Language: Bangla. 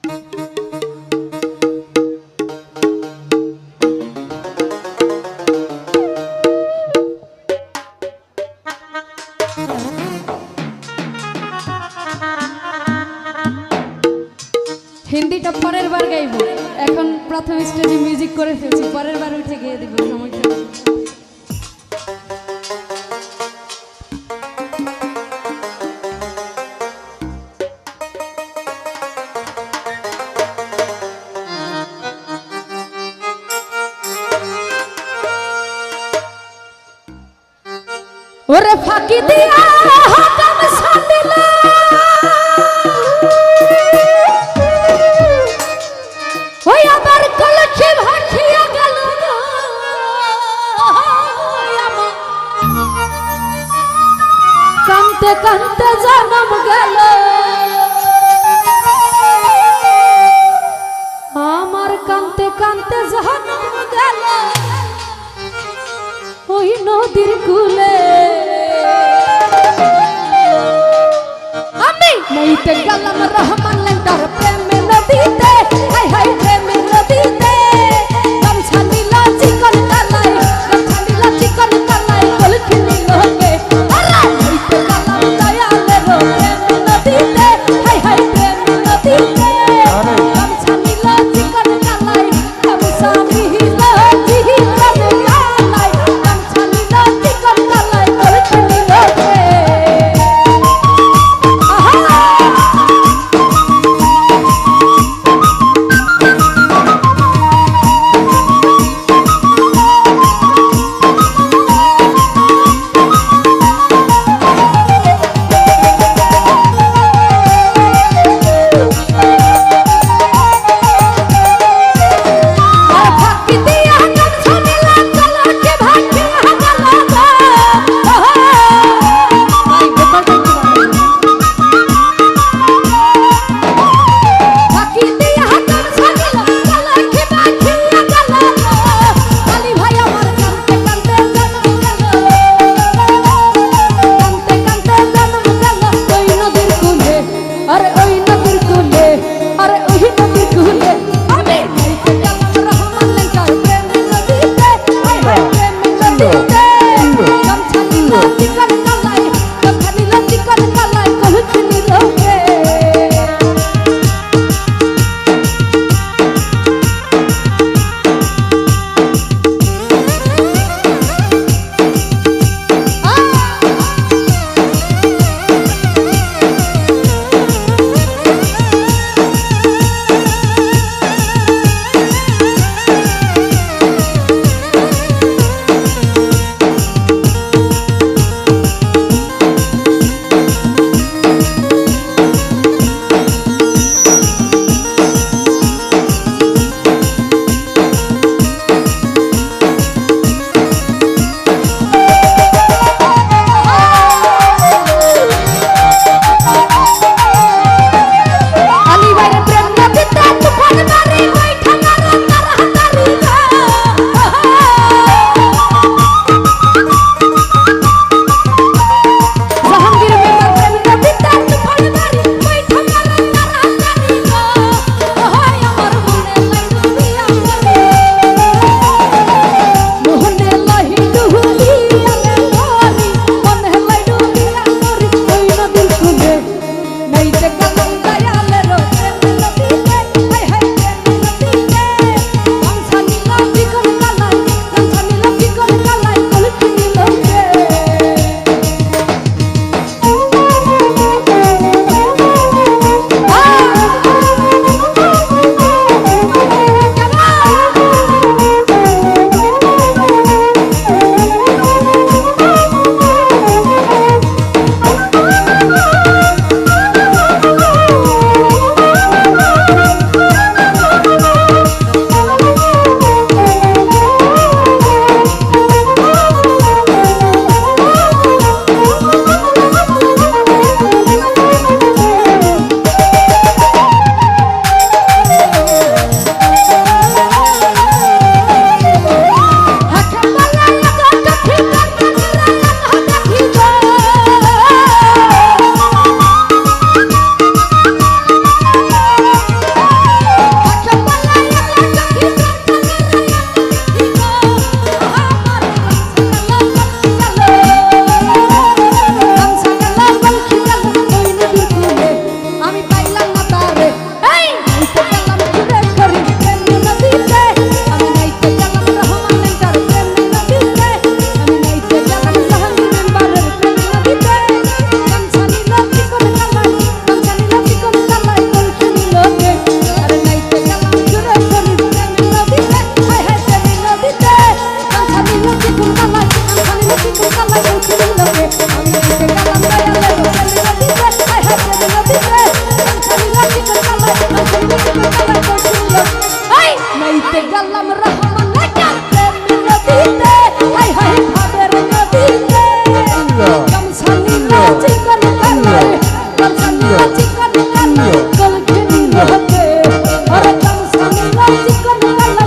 হিন্দিটা পরের বার গাইব, এখন প্রথম স্টেজে মিউজিক করে ফেলছি, পরের বার উঠে গিয়ে দিব, সমস্যা নেই। ওরে ফাঁকি দিয়া হাকাম সাদিলা ওই আবার কলকে ভাসিয়া গেল কানতে কানতে জনম গেল আমার কানতে কানতে জনম গেল ওই নদীর কূলে আমি নইতে গেলাম রহমান লেন্টার প্রেমে নদীতে হাই হাই প্রেমে নদীতে গামছা নীলা চিকন কালাই গামছা নীলা চিকন কালাই কলকি নীলকে আরে নইতে গেলাম দয়ালের প্রেমে নদীতে হাই হাই প্রেমে নদীতে গামছা নীলা চিকন কালাই গামছা নীলা চিকন কালাই গামছা নীলা চিকন কালাই কলকি নীলকে নিল চিকন কালাই